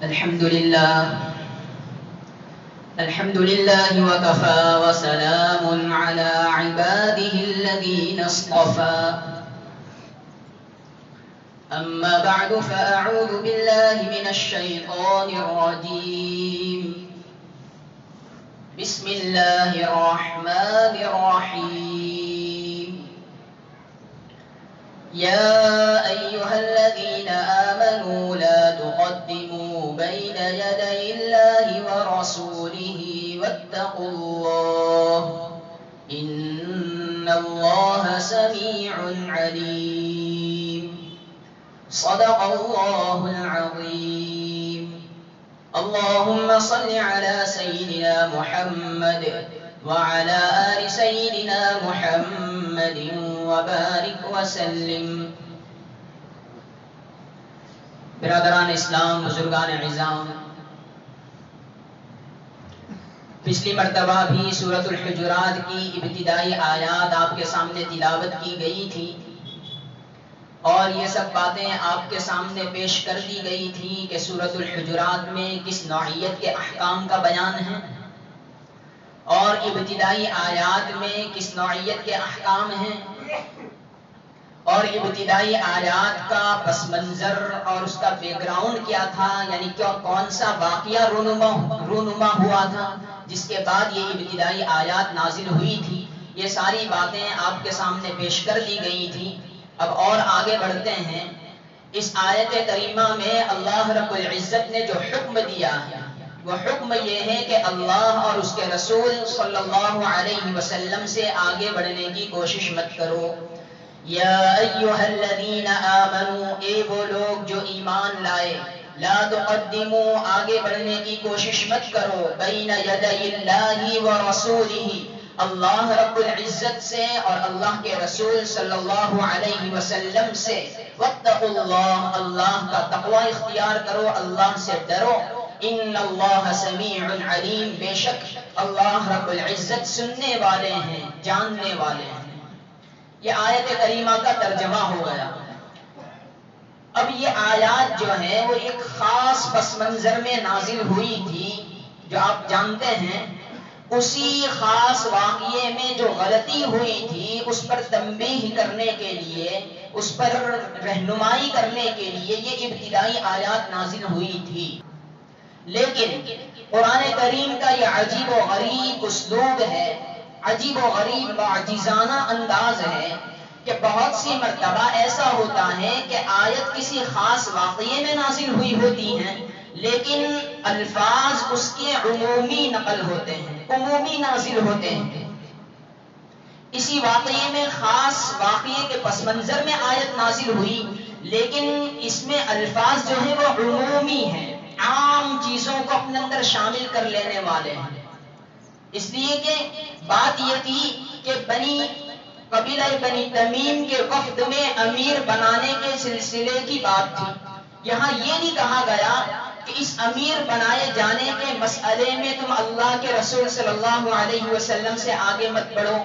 الحمد لله وكفى وسلام على عباده الذين اصطفى أما بعد فأعوذ بالله من الشيطان الرجيم بسم الله الرحمن الرحيم يا أيها الذين آمنوا لا تقدموا بين يدي الله ورسوله واتقوا الله إن الله سميع عليم صدق الله العظيم اللهم صل على سيدنا محمد وعلى آل سيدنا محمد وبارك وسلم. برادران اسلام، بزرگان عظام، پچھلی مرتبہ بھی سورۃ الحجرات کی ابتدائی آیات آپ کے سامنے تلاوت کی گئی تھی اور یہ سب باتیں آپ کے سامنے پیش کر دی گئی تھی کہ سورۃ الحجرات میں کس نوعیت کے احکام کا بیان ہے اور ابتدائی آیات میں کس نوعیت کے احکام ہیں اور ابتدائی آیات کا پس منظر اور اس کا بیک گراؤنڈ کیا تھا، یعنی کون سا واقعہ رونما ہوا تھا جس کے بعد یہ ابتدائی آیات نازل ہوئی تھی. یہ ساری باتیں آپ کے سامنے پیش کر دی گئی تھی. اب اور آگے بڑھتے ہیں. اس آیت کریمہ میں اللہ رب العزت نے جو حکم دیا ہے وہ حکم یہ ہے کہ اللہ اور اس کے رسول صلی اللہ علیہ وسلم سے آگے بڑھنے کی کوشش مت کرو. یا ایھا الذین آمنوا، اے وہ لوگ جو ایمان لائے، لا تقدموا، آگے بڑھنے کی کوشش مت کرو، بین یدی اللہ ورسولہ، اللہ رب العزت سے اور اللہ کے رسول صلی اللہ علیہ وسلم سے. واتقوا اللہ، اللہ کا تقوی اختیار کرو، اللہ سے ڈرو. ان اللہ سمیع علیم، بے شک اللہ رب العزت سننے والے ہیں، جاننے والے ہیں. یہ آیت کریمہ کا ترجمہ ہو گیا. اب یہ آیات جو ہیں وہ ایک خاص پس منظر میں نازل ہوئی تھی جو آپ جانتے ہیں. اسی خاص واقعے میں جو غلطی ہوئی تھی اس پر تنبیہ کرنے کے لیے، اس پر رہنمائی کرنے کے لیے یہ ابتدائی آیات نازل ہوئی تھی. لیکن قرآن کریم کا یہ عجیب و غریب اسلوب ہے، عجیب و غریب معجزانہ انداز ہے کہ بہت سی مرتبہ ایسا ہوتا ہے کہ آیت کسی خاص واقعے میں نازل ہوئی ہوتی ہیں لیکن الفاظ اس کے عمومی نقل ہوتے ہیں، عمومی نازل ہوتے ہیں. اسی واقعے میں خاص واقعے کے پس منظر میں آیت نازل ہوئی لیکن اس میں الفاظ جو ہیں وہ عمومی ہیں، عام چیزوں کو اپنے اندر شامل کر لینے والے ہیں. اس لیے کہ بات یہ تھی کہ قبیلہ بنی تمیم کے وفد میں امیر بنانے کے سلسلے کی بات تھی. یہاں یہ نہیں کہا گیا کہ اس امیر بنائے جانے کے مسئلے میں تم اللہ کے رسول صلی اللہ علیہ وسلم سے آگے مت بڑھو،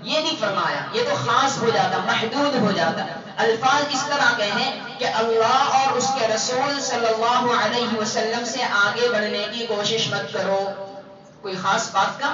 یہ نہیں فرمایا. یہ تو خاص ہو جاتا، محدود ہو جاتا. الفاظ اس طرح کے ہیں کہ اللہ اور اس کے رسول صلی اللہ علیہ وسلم سے آگے بڑھنے کی کوشش مت کرو. کوئی خاص بات کا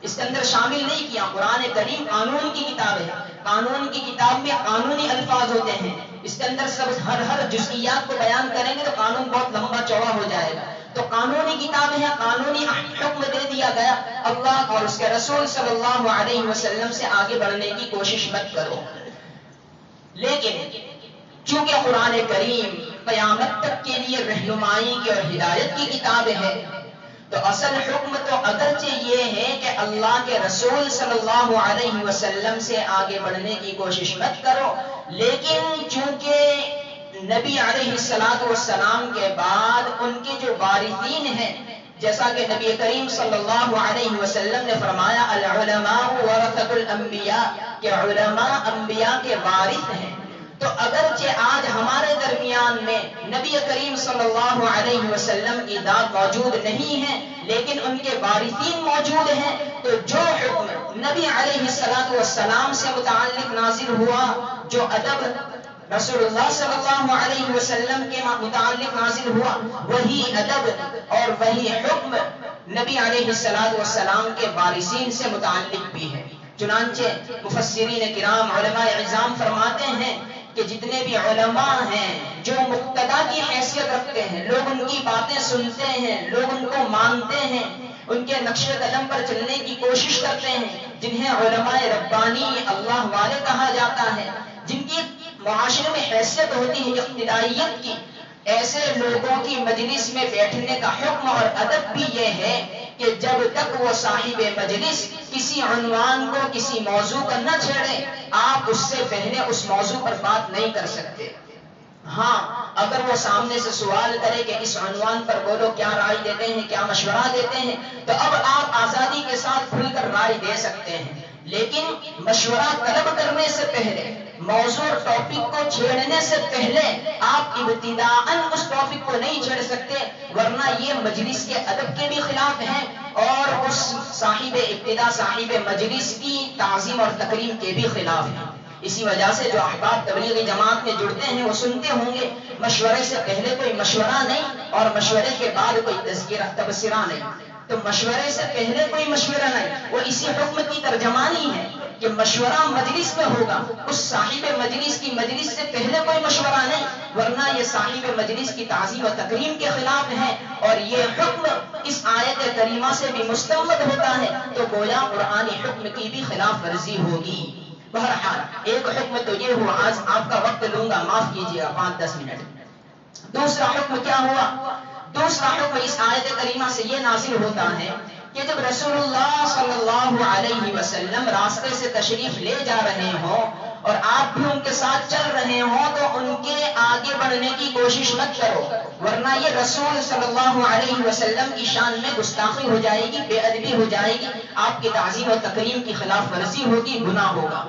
اس کے اندر شامل نہیں کیا. قرآن کریم قانون کی کتاب ہے، قانون کی کتاب میں قانونی الفاظ ہوتے ہیں. اس کے اندر سب ہر جزئیات کو بیان کریں گے تو قانون بہت لمبا چوڑا ہو جائے گا. تو قانونی کتاب ہے، قانونی حکم دے دیا گیا اللہ اور اس کے رسول صلی اللہ علیہ وسلم سے آگے بڑھنے کی کوشش مت کرو. لیکن چونکہ قرآن کریم قیامت تک کے لیے رہنمائی کی اور ہدایت کی کتاب ہے تو اصل حکم تو اگرچہ یہ ہے کہ اللہ کے رسول صلی اللہ علیہ وسلم سے آگے بڑھنے کی کوشش مت کرو، لیکن چونکہ نبی علیہ السلام کے بعد ان کے جو وارثین ہیں، جیسا کہ نبی کریم صلی اللہ علیہ وسلم نے فرمایا العلماء ورثۃ الانبیاء، کہ علماء انبیاء کے وارث ہیں. تو اگرچہ آج ہمارے درمیان میں نبی کریم صلی اللہ علیہ وسلم کی ذات موجود نہیں ہے لیکن ان کے وارثین موجود ہیں، تو جو حکم نبی علیہ السلام سے متعلق نازل ہوا، جو ادب رسول اللہ صلی اللہ علیہ وسلم کے متعلق نازل ہوا، وہی ادب اور وہی حکم نبی علیہ السلام کے وارثین سے متعلق بھی ہے۔ چنانچہ مفسرین کرام علماء اعظام فرماتے ہیں کہ جتنے بھی علماء ہیں جو مقتدا کی حیثیت رکھتے ہیں، لوگ ان کی باتیں سنتے ہیں، لوگ ان کو مانتے ہیں، ان کے نقش قدم پر چلنے کی کوشش کرتے ہیں، جنہیں علماء ربانی اللہ والے کہا جاتا ہے، جن کی معاشرے میں حیثیت ہوتی ہے اقتدائیت کی، ایسے لوگوں کی مجلس میں بیٹھنے کا حکم اور ادب بھی یہ ہے کہ جب تک وہ صاحب مجلس کسی عنوان کو، کسی موضوع کو نہ چھیڑے، آپ اس سے پہلے اس موضوع پر بات نہیں کر سکتے۔ ہاں، اگر وہ سامنے سے سوال کرے کہ اس عنوان پر بولو، کیا رائے دیتے ہیں، کیا مشورہ دیتے ہیں، تو اب آپ آزادی کے ساتھ کھل کر رائے دے سکتے ہیں، لیکن مشورہ طلب کرنے سے پہلے، موضوع ٹاپک کو چھیڑنے سے پہلے آپ ابتداءً اس ٹاپک کو نہیں چھیڑ سکتے، ورنہ یہ مجلس کے ادب کے بھی خلاف ہے اور اس صاحب ابتدا، صاحب مجلس کی تعظیم اور تکریم کے بھی خلاف ہے۔ اسی وجہ سے جو احباب تبلیغی جماعت میں جڑتے ہیں وہ سنتے ہوں گے مشورے سے پہلے کوئی مشورہ نہیں اور مشورے کے بعد کوئی تذکرہ تبصرہ نہیں۔ تو مشورے سے پہلے کوئی مشورہ نہیں، وہ اسی حکم کی ترجمانی ہے کہ مشورہ مجلس میں ہوگا، اس صاحب مجلس کی مجلس سے پہلے کوئی مشورہ نہیں، ورنہ یہ صاحب مجلس کی تعظیم و تکریم کے خلاف ہے، اور یہ حکم اس آیت کریمہ سے بھی مستمد ہوتا ہے، تو گویا قرآنی حکم کی بھی خلاف ورزی ہوگی۔ بہرحال ایک حکم تو یہ ہوا، آج آپ کا وقت لوں گا، معاف کیجیے گا 5-10 منٹ۔ دوسرا حکم کیا ہوا؟ دوسرا حکم اس آیت کریمہ سے یہ نازل ہوتا ہے کہ جب رسول اللہ صلی اللہ علیہ وسلم راستے سے تشریف لے جا رہے ہوں اور آپ بھی ان کے ساتھ چل رہے ہوں تو ان کے آگے بڑھنے کی کوشش مت کرو، ورنہ یہ رسول صلی اللہ علیہ وسلم کی شان میں گستاخی ہو جائے گی، بے ادبی ہو جائے گی، آپ کی تعظیم و تکریم کی خلاف ورزی ہوگی، گناہ ہوگا۔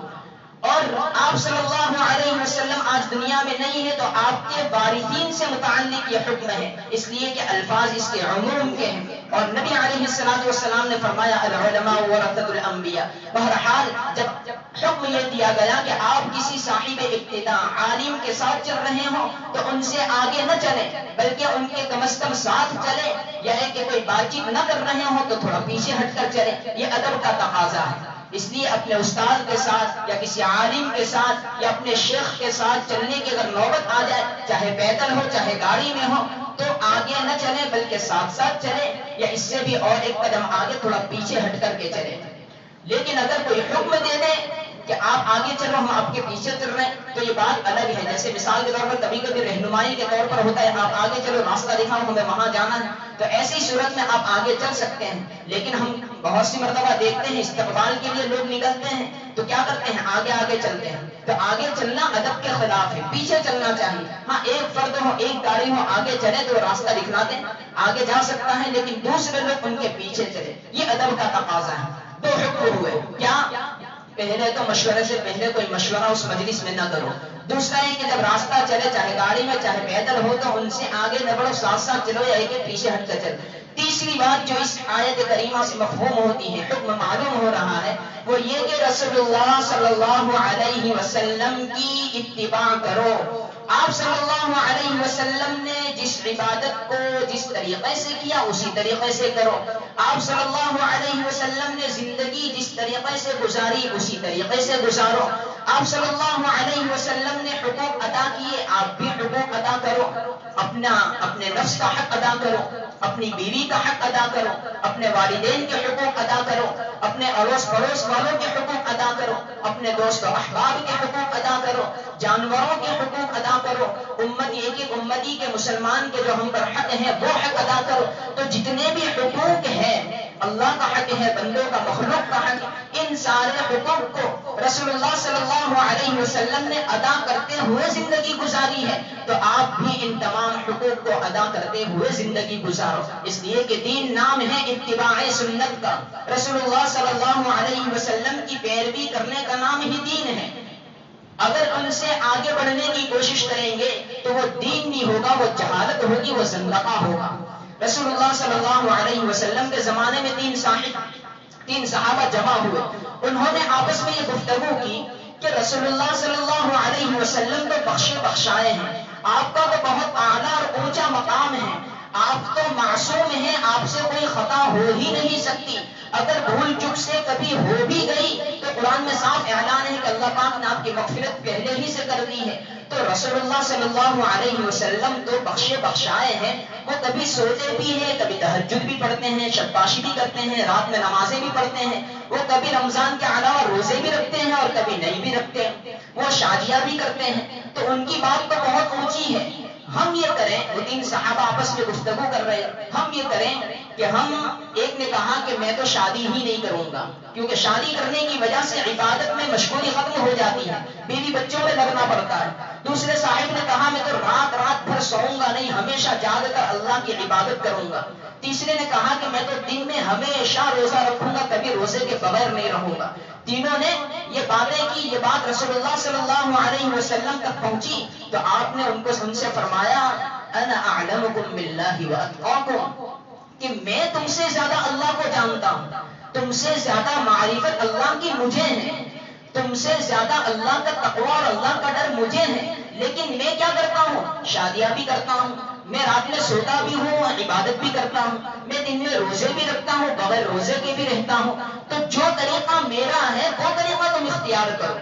اور آپ صلی اللہ علیہ وسلم آج دنیا میں نہیں ہے تو آپ کے وارثین سے متعلق یہ حکم ہے، اس لیے کہ الفاظ اس کے عموم کے ہیں، اور نبی علیہ السلام نے فرمایا العلماء ورثۃ الانبیاء۔ بہرحال جب حکم یہ دیا گیا کہ آپ کسی صاحب ابتداء عالم کے ساتھ چل رہے ہوں تو ان سے آگے نہ چلیں، بلکہ ان کے کم از کم ساتھ چلیں، یا ہے کہ کوئی بات چیت نہ کر رہے ہوں تو تھوڑا پیچھے ہٹ کر چلیں، یہ ادب کا تقاضا ہے۔ اس لیے اپنے استاد کے ساتھ یا کسی عالم کے ساتھ یا اپنے شیخ کے ساتھ چلنے کی اگر نوبت آ جائے، چاہے پیدل ہو چاہے گاڑی میں ہو، تو آگے نہ چلیں بلکہ ساتھ ساتھ چلیں، یا اس سے بھی اور ایک قدم آگے تھوڑا پیچھے ہٹ کر کے چلیں۔ لیکن اگر کوئی حکم دے دے کہ آپ آگے چلو ہم آپ کے پیچھے چل رہے ہیں تو یہ بات الگ ہے، جیسے مثال کے طور پر کبھی کبھی رہنمائی کے طور پر ہوتا ہے آپ آگے چلو راستہ دکھاؤ ہمیں وہاں جانا ہے، تو ایسی صورت میں آپ آگے چل سکتے ہیں۔ لیکن ہم بہت سی مرتبہ دیکھتے ہیں استقبال کے لیے لوگ نکلتے ہیں تو کیا کرتے ہیں، آگے آگے چلتے ہیں، تو آگے چلنا ادب کے خلاف ہے، پیچھے چلنا چاہیے۔ ہاں ایک فرد ہو ایک گاڑی ہو آگے چلے تو راستہ دکھلاتے ہیں، آگے جا سکتا ہے، لیکن دوسرے لوگ ان کے پیچھے چلے، یہ ادب کا تقاضا ہے۔ دو حکم ہوئے، کیا؟ پہلے تو مشورے سے پہلے کوئی مشورہ اس مجلس میں نہ کرو، دوسرا ہے کہ جب راستہ چلے چاہے گاڑی میں چاہے پیدل ہو تو ان سے آگے نہ بڑھو، ساتھ ساتھ چلو، یا ایک پیچھے ہٹ کر چلو۔ تیسری بات جو اس آیت کریمہ سے مفہوم ہوتی ہے، حکم معلوم ہو رہا ہے، وہ یہ کہ رسول اللہ صلی اللہ علیہ وسلم کی اتباع کرو۔ آپ صلی اللہ علیہ وسلم نے جس عبادت کو جس طریقے سے کیا اسی طریقے سے کرو، آپ صلی اللہ علیہ وسلم نے زندگی جس طریقے سے گزاری اسی طریقے سے گزارو، آپ صلی اللہ علیہ وسلم نے حقوق ادا کیے آپ بھی حقوق ادا کرو، اپنے نفس کا حق ادا کرو، اپنی بیوی کا حق ادا کرو، اپنے والدین کے حقوق ادا کرو، اپنے اڑوس پڑوس والوں کے حقوق ادا کرو، اپنے دوست و احباب کے حقوق ادا کرو، جانوروں کے حقوق ادا کرو، امتی ایک ایک امتی کے مسلمان کے جو ہم پر حق ہیں وہ حق ادا کرو۔ تو جتنے بھی حقوق ہیں، اللہ کا حق ہے، بندوں کا، مخلوق کا حق، ان سارے حقوق کو رسول اللہ صلی اللہ علیہ وسلم نے ادا کرتے ہوئے زندگی گزاری ہے، تو آپ بھی ان تمام حقوق کو ادا کرتے ہوئے زندگی گزارو، اس لیے کہ دین نام ہے اتباع سنت کا، رسول اللہ صلی اللہ علیہ وسلم کی پیروی کرنے کا نام ہی دین ہے۔ اگر ان سے آگے بڑھنے کی کوشش کریں گے تو وہ دین نہیں ہوگا، وہ جہالت ہوگی، وہ زندقہ ہوگا۔ رسول اللہ صلی اللہ علیہ وسلم کے زمانے میں تین صحابہ جمع ہوئے، انہوں نے آپس میں یہ گفتگو کی کہ رسول اللہ صلی اللہ علیہ وسلم تو بخشے بخشائے ہیں، آپ کا تو بہت اعلیٰ اور اونچا مقام ہے، آپ تو معصوم ہیں، آپ سے کوئی خطا ہو ہی نہیں سکتی، اگر بھول چک سے کبھی ہو بھی گئی تو قرآن میں صاف اعلان ہے کہ اللہ پاک نے آپ کی مغفرت پہلے ہی سے کر دی ہے۔ تو رسول اللہ صلی اللہ علیہ وسلم تو بخشے بخشائے ہیں، وہ کبھی سوتے بھی ہیں، کبھی تہجد بھی پڑھتے ہیں، شب پاشی بھی کرتے ہیں، رات میں نمازیں بھی پڑھتے ہیں، وہ کبھی رمضان کے علاوہ روزے بھی رکھتے ہیں اور کبھی نہیں بھی رکھتے ہیں، وہ شادیاں بھی کرتے ہیں، تو ان کی بات تو بہت اونچی ہے۔ ہم یہ کریں، وہ تین صحابہ آپس میں گفتگو کر رہے ہیں، ہم یہ کریں کہ ہم، ایک نے کہا کہ میں تو شادی ہی نہیں کروں گا، کیونکہ شادی کرنے کی وجہ سے عبادت میں مشغولی ختم ہو جاتی ہے، بیوی بچوں میں لگنا پڑتا ہے۔ دوسرے صاحب نے کہا میں تو رات رات بھر سوؤں گا نہیں، ہمیشہ جاگ کر اللہ کی عبادت کروں گا۔ تیسرے نے کہا کہ میں تو دن میں ہمیشہ روزہ رکھوں گا، کبھی روزے کے بغیر نہیں رہوں گا۔ تینوں نے یہ باتیں کی، یہ بات رسول اللہ صلی اللہ علیہ وسلم تک پہنچی تو آپ نے ان سے فرمایا انا اعلمکم باللہ واتقاکم، کہ میں تم سے زیادہ اللہ کو جانتا ہوں، تم سے زیادہ معرفت اللہ کی مجھے ہے، تم سے زیادہ اللہ کا تقوی اور اللہ کا ڈر مجھے ہے، لیکن میں کیا کرتا ہوں؟ شادیاں بھی کرتا ہوں، میں رات میں سوتا بھی ہوں، عبادت بھی کرتا ہوں، میں دن میں روزے بھی رکھتا ہوں، بغیر روزے کے بھی رہتا ہوں، تو جو طریقہ میرا ہے وہ طریقہ تم اختیار کرو۔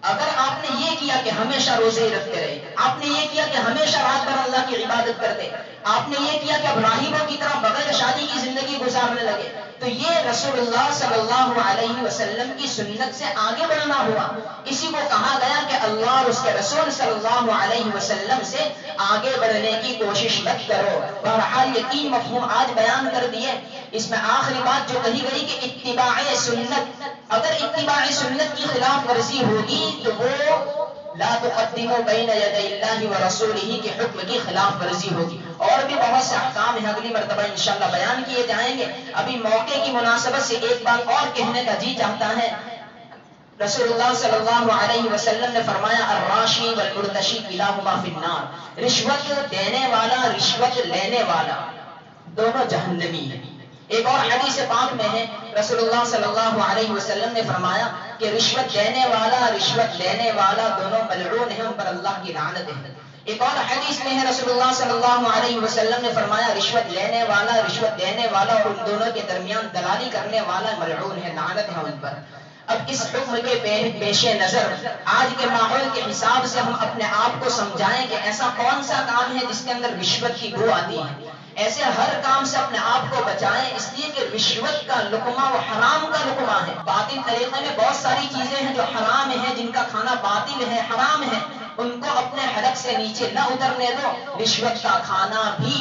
اگر آپ نے یہ کیا کہ ہمیشہ روزے ہی رکھتے رہے، آپ نے یہ کیا کہ ہمیشہ رات بھر اللہ کی عبادت کرتے، آپ نے یہ کیا کہ ابراہیموں کی طرح بغیر شادی کی زندگی گزارنے لگے، تو یہ رسول اللہ صلی اللہ علیہ وسلم کی سنت سے آگے بڑھنا ہوا۔ اسی کو کہا گیا کہ اللہ اور اس کے رسول صلی اللہ علیہ وسلم سے آگے بڑھنے کی کوشش مت کرو۔ بہرحال یہ تین مفہوم آج بیان کر دیے۔ اس میں آخری بات جو کہی گئی کہ اتباع سنت، اگر اتباع سنت کی خلاف ورزی ہوگی تو وہ لا تقدموا بین یدی اللہ ورسولہ کے حکم کی خلاف ورزی ہوگی۔ اور بھی بہت سے احکام ہیں، اگلی مرتبہ انشاءاللہ بیان کیے جائیں گے۔ ابھی موقع کی مناسبت سے ایک بات اور کہنے کا جی چاہتا ہے۔ رسول اللہ صلی اللہ علیہ وسلم نے فرمایا الراشی والمرتشی کلاہما فی النار، رشوت دینے والا رشوت لینے والا دونوں جہنمی ہیں۔ ایک اور حدیث پاک میں ہے رسول اللہ صلی اللہ علیہ وسلم نے فرمایا کہ رشوت دینے والا رشوت لینے والا دونوں ملعون ہیں، ان پر اللہ کی لعنت ہے۔ ایک اور حدیث میں ہے رسول اللہ صلی اللہ علیہ وسلم نے فرمایا رشوت لینے والا رشوت دینے والا اور ان دونوں کے درمیان دلالی کرنے والا ملعون ہے، لعنت ہے ان پر۔ اب اس حکم کے پیش نظر آج کے ماحول کے حساب سے ہم اپنے آپ کو سمجھائیں کہ ایسا کون سا کام ہے جس کے اندر رشوت کی بو آتی ہے۔ ایسے ہر کام سے اپنے آپ کو بچائیں، اس لیے کہ رشوت کا لقمہ وہ حرام کا لقمہ ہے۔ باطل طریقے میں بہت ساری چیزیں ہیں جو حرام ہیں، جن کا کھانا باطل ہے، حرام ہے، ان کو اپنے حلق سے نیچے نہ اترنے دو۔ رشوت کا کھانا بھی،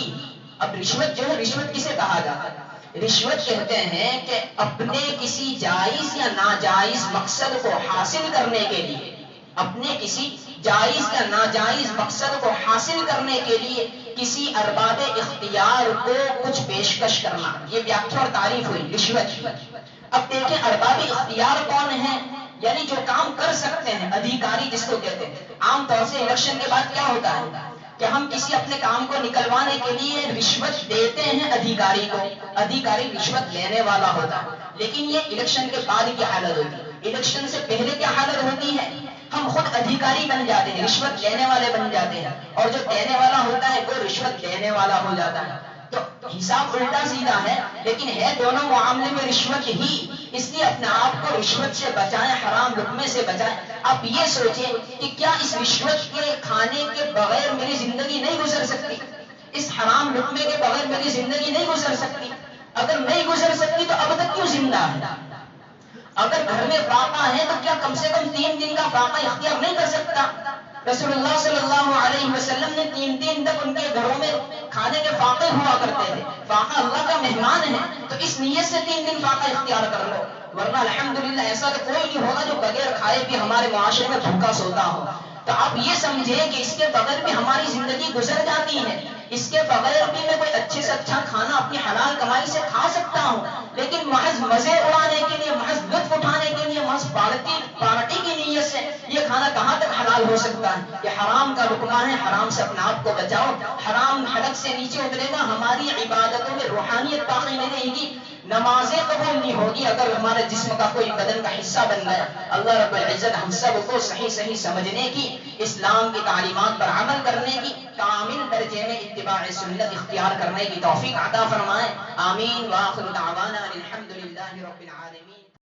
اب رشوت جو ہے، رشوت کسے کہا جاتا ہے؟ رشوت کہتے ہیں کہ اپنے کسی جائز یا ناجائز مقصد کو حاصل کرنے کے لیے، اپنے کسی جائز یا ناجائز مقصد کو حاصل کرنے کے لیے کسی ارباب اختیار کو کچھ پیشکش کرنا، یہ ویاخیا اور تعریف ہوئی رشوت۔ اب دیکھیں ارباب اختیار کون ہیں؟ یعنی جو کام کر سکتے ہیں، ادھیکاری جس کو کہتے ہیں۔ عام طور سے الیکشن کے بعد کیا ہوتا ہے کہ ہم کسی اپنے کام کو نکلوانے کے لیے رشوت دیتے ہیں ادھیکاری کو، ادھیکاری رشوت لینے والا ہوتا ہے۔ لیکن یہ الیکشن کے بعد کی حالت ہوتی ہے، الیکشن سے پہلے کیا حالت ہوتی ہے؟ ہم خود ادھیکاری بن جاتے ہیں، رشوت لینے والے بن جاتے ہیں، اور جو دینے والا ہوتا ہے وہ رشوت لینے والا ہو جاتا ہے۔ تو حساب الٹا سیدھا ہے، لیکن ہے دونوں معاملے میں رشوت ہی، اس لیے اپنے آپ کو رشوت سے بچائیں، حرام لقمے سے بچائیں۔ آپ یہ سوچیں کہ کیا اس رشوت کے کھانے کے بغیر میری زندگی نہیں گزر سکتی؟ اس حرام لقمے کے بغیر میری زندگی نہیں گزر سکتی؟ اگر نہیں گزر سکتی تو اب تک کیوں زندہ ہے؟ اگر گھر میں فاقہ ہے تو کیا کم سے کم 3 دن کا فاقہ اختیار نہیں کر سکتا؟ رسول اللہ صلی اللہ علیہ وسلم نے 3 دن تک ان کے گھروں میں کھانے کے فاقے ہوا کرتے تھے۔ فاقہ اللہ کا مہمان ہے تو اس نیت سے 3 دن فاقہ اختیار کر لو، ورنہ الحمدللہ ایسا تو کوئی نہیں ہوگا جو بغیر کھائے بھی ہمارے معاشرے میں بھوکا سوتا ہو۔ تو آپ یہ سمجھیں کہ اس کے بغیر بھی ہماری زندگی گزر جاتی ہے، اس کے بغیر بھی میں کوئی اچھے سے اچھا کھانا اپنی حلال کمائی سے کھا سکتا ہوں، لیکن محض مزے اڑانے کے لیے، محض لطف اٹھانے کے لیے، محض پارٹی کی نیت سے یہ کھانا کہاں تک حلال ہو سکتا ہے؟ یہ حرام کا لقمہ ہے، حرام سے اپنے آپ کو بچاؤ۔ حرام حلق سے نیچے اترے گا، ہماری عبادتوں میں روحانیت باقی نہیں رہے گی، نمازیں قبول نہیں ہوگی اگر ہمارے جسم کا کوئی بدن کا حصہ بن گیا۔ اللہ رب العزت ہم سب کو صحیح صحیح سمجھنے کی، اسلام کی تعلیمات پر عمل کرنے کی، کامل درجے میں اتباع سنت اختیار کرنے کی توفیق عطا فرمائے۔ آمین۔ وآخر دعوانا الحمدللہ رب العالمین۔